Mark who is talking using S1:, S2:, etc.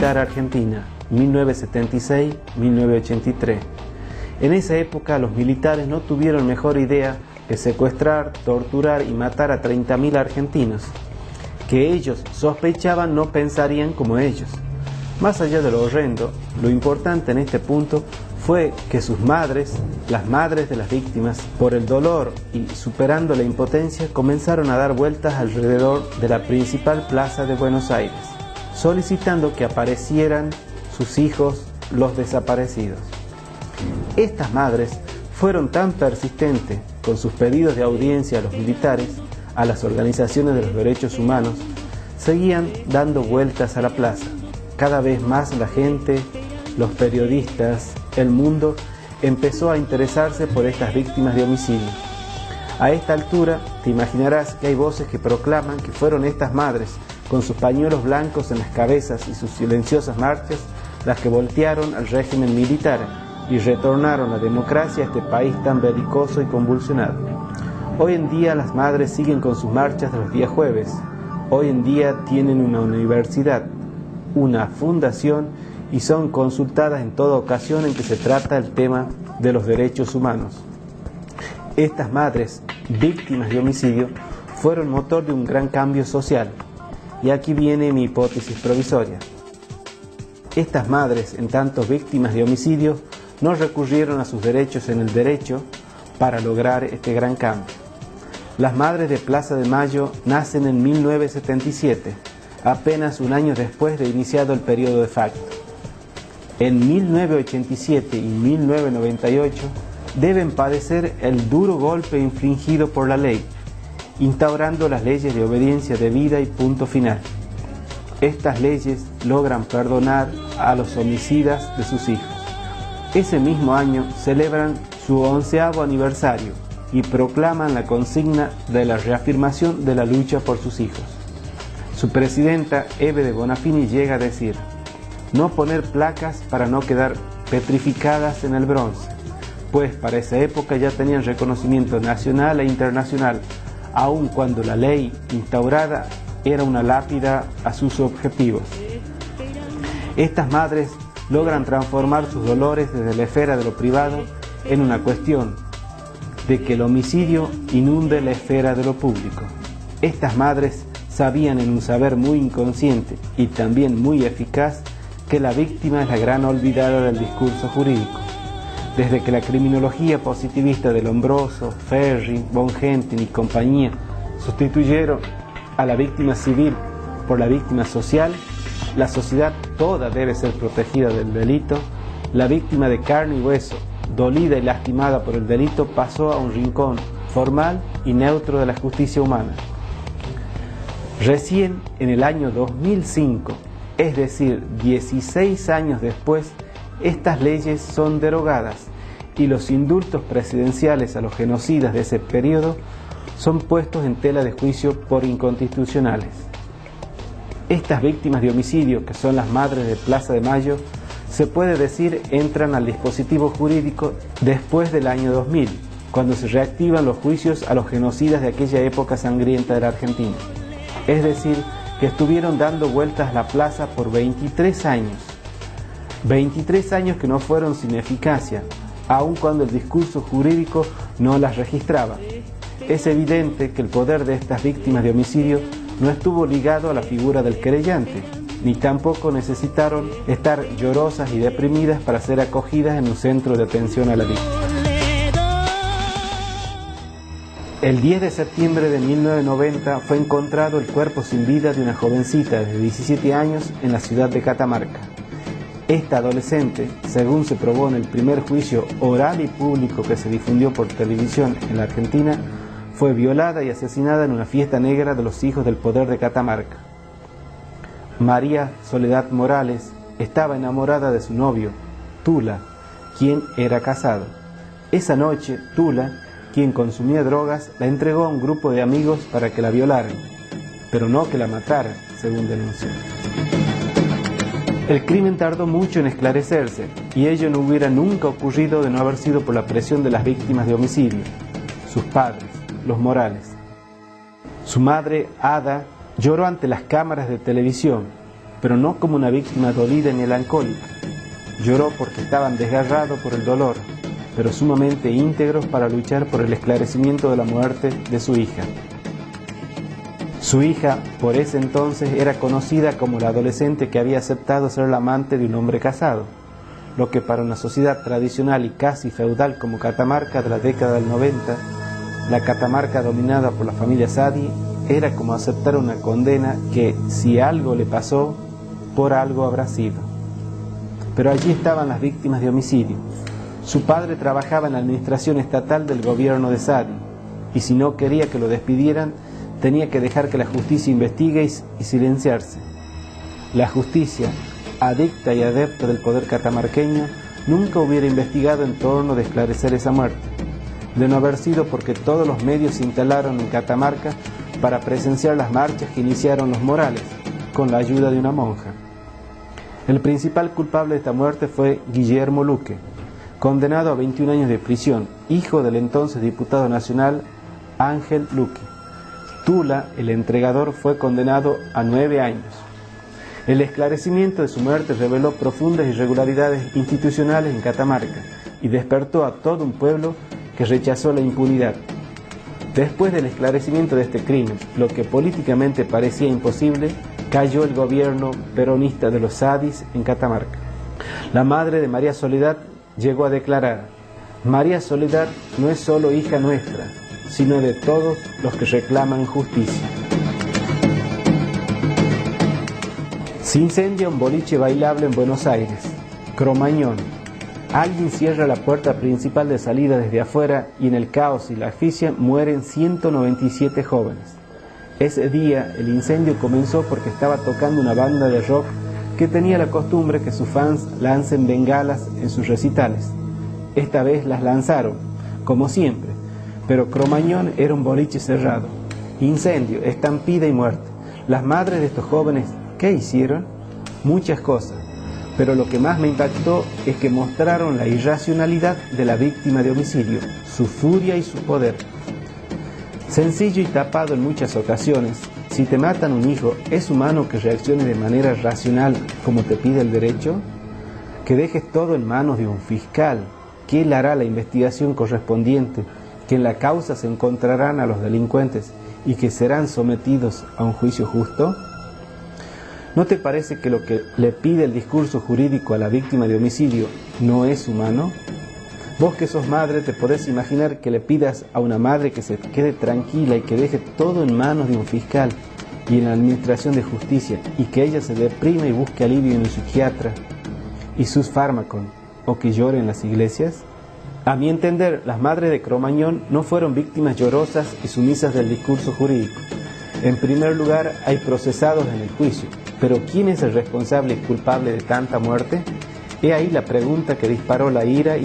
S1: militar argentina, 1976-1983. En esa época los militares no tuvieron mejor idea que secuestrar, torturar y matar a 30.000 argentinos, que ellos sospechaban no pensarían como ellos. Más allá de lo horrendo, lo importante en este punto fue que sus madres, las madres de las víctimas, por el dolor y superando la impotencia, comenzaron a dar vueltas alrededor de la principal plaza de Buenos Aires, solicitando que aparecieran sus hijos, los desaparecidos. Estas madres fueron tan persistentes con sus pedidos de audiencia a los militares, a las organizaciones de los derechos humanos, seguían dando vueltas a la plaza. Cada vez más la gente, los periodistas, el mundo empezó a interesarse por estas víctimas de homicidio. A esta altura te imaginarás que hay voces que proclaman que fueron estas madres, con sus pañuelos blancos en las cabezas y sus silenciosas marchas, las que voltearon al régimen militar y retornaron la democracia a este país tan belicoso y convulsionado. Hoy en día las madres siguen con sus marchas de los días jueves. Hoy en día tienen una universidad, una fundación y son consultadas en toda ocasión en que se trata el tema de los derechos humanos. Estas madres, víctimas de homicidio, fueron motor de un gran cambio social. Y aquí viene mi hipótesis provisoria. Estas madres, en tanto víctimas de homicidio, no recurrieron a sus derechos en el derecho para lograr este gran cambio. Las madres de Plaza de Mayo nacen en 1977, apenas un año después de iniciado el periodo de facto. En 1987 y 1998 deben padecer el duro golpe infligido por la ley, instaurando las leyes de obediencia debida y punto final. Estas leyes logran perdonar a los homicidas de sus hijos. Ese mismo año celebran su 11º aniversario y proclaman la consigna de la reafirmación de la lucha por sus hijos. Su presidenta, Eve de Bonafini, llega a decir: no poner placas para no quedar petrificadas en el bronce, pues para esa época ya tenían reconocimiento nacional e internacional, aun cuando la ley instaurada era una lápida a sus objetivos. Estas madres logran transformar sus dolores desde la esfera de lo privado en una cuestión de que el homicidio inunde la esfera de lo público. Estas madres sabían en un saber muy inconsciente y también muy eficaz que la víctima es la gran olvidada del discurso jurídico. Desde que la criminología positivista de Lombroso, Ferri, von Gentin y compañía sustituyeron a la víctima civil por la víctima social, la sociedad toda debe ser protegida del delito. La víctima de carne y hueso, dolida y lastimada por el delito, pasó a un rincón formal y neutro de la justicia humana. Recién en el año 2005, es decir, 16 años después, estas leyes son derogadas y los indultos presidenciales a los genocidas de ese periodo son puestos en tela de juicio por inconstitucionales. Estas víctimas de homicidio, que son las madres de Plaza de Mayo, se puede decir entran al dispositivo jurídico después del año 2000, cuando se reactivan los juicios a los genocidas de aquella época sangrienta de la Argentina. Es decir, que estuvieron dando vueltas a la plaza por 23 años. 23 años que no fueron sin eficacia, aun cuando el discurso jurídico no las registraba. Es evidente que el poder de estas víctimas de homicidio no estuvo ligado a la figura del querellante, ni tampoco necesitaron estar llorosas y deprimidas para ser acogidas en un centro de atención a la víctima. El 10 de septiembre de 1990 fue encontrado el cuerpo sin vida de una jovencita de 17 años en la ciudad de Catamarca. Esta adolescente, según se probó en el primer juicio oral y público que se difundió por televisión en la Argentina, fue violada y asesinada en una fiesta negra de los hijos del poder de Catamarca. María Soledad Morales estaba enamorada de su novio, Tula, quien era casado. Esa noche, Tula, quien consumía drogas, la entregó a un grupo de amigos para que la violaran, pero no que la mataran, según denunció. El crimen tardó mucho en esclarecerse, y ello no hubiera nunca ocurrido de no haber sido por la presión de las víctimas de homicidio, sus padres, los Morales. Su madre, Ada, lloró ante las cámaras de televisión, pero no como una víctima dolida y melancólica. Lloró porque estaban desgarrados por el dolor, pero sumamente íntegros para luchar por el esclarecimiento de la muerte de su hija. Su hija, por ese entonces, era conocida como la adolescente que había aceptado ser la amante de un hombre casado, lo que para una sociedad tradicional y casi feudal como Catamarca de la década del 90, la Catamarca dominada por la familia Saadi, era como aceptar una condena que, si algo le pasó, por algo habrá sido. Pero allí estaban las víctimas de homicidio. Su padre trabajaba en la administración estatal del gobierno de Saadi, y si no quería que lo despidieran, tenía que dejar que la justicia investigue y silenciarse. La justicia, adicta y adepta del poder catamarqueño, nunca hubiera investigado en torno de esclarecer esa muerte, de no haber sido porque todos los medios se instalaron en Catamarca para presenciar las marchas que iniciaron los Morales, con la ayuda de una monja. El principal culpable de esta muerte fue Guillermo Luque, condenado a 21 años de prisión, hijo del entonces diputado nacional Ángel Luque. Tula, el entregador, fue condenado a 9 años. El esclarecimiento de su muerte reveló profundas irregularidades institucionales en Catamarca y despertó a todo un pueblo que rechazó la impunidad. Después del esclarecimiento de este crimen, lo que políticamente parecía imposible, cayó el gobierno peronista de los Saadis en Catamarca. La madre de María Soledad llegó a declarar: María Soledad no es solo hija nuestra, sino de todos los que reclaman justicia. Se incendia un boliche bailable en Buenos Aires, Cromañón. Alguien cierra la puerta principal de salida desde afuera y en el caos y la asfixia mueren 197 jóvenes. Ese día el incendio comenzó porque estaba tocando una banda de rock que tenía la costumbre que sus fans lancen bengalas en sus recitales. Esta vez las lanzaron, como siempre, pero Cromañón era un boliche cerrado. Incendio, estampida y muerte. Las madres de estos jóvenes, ¿qué hicieron? Muchas cosas, pero lo que más me impactó es que mostraron la irracionalidad de la víctima de homicidio, su furia y su poder. Sencillo y tapado en muchas ocasiones, si te matan un hijo, ¿es humano que reacciones de manera racional como te pide el derecho? Que dejes todo en manos de un fiscal, que él hará la investigación correspondiente, que en la causa se encontrarán a los delincuentes y que serán sometidos a un juicio justo. ¿No te parece que lo que le pide el discurso jurídico a la víctima de homicidio no es humano? Vos que sos madre, te podés imaginar que le pidas a una madre que se quede tranquila y que deje todo en manos de un fiscal y en la administración de justicia, y que ella se deprime y busque alivio en un psiquiatra y sus fármacos, o que llore en las iglesias. A mi entender, las madres de Cromañón no fueron víctimas llorosas y sumisas del discurso jurídico. En primer lugar, hay procesados en el juicio, pero ¿quién es el responsable y culpable de tanta muerte? He ahí la pregunta que disparó la ira y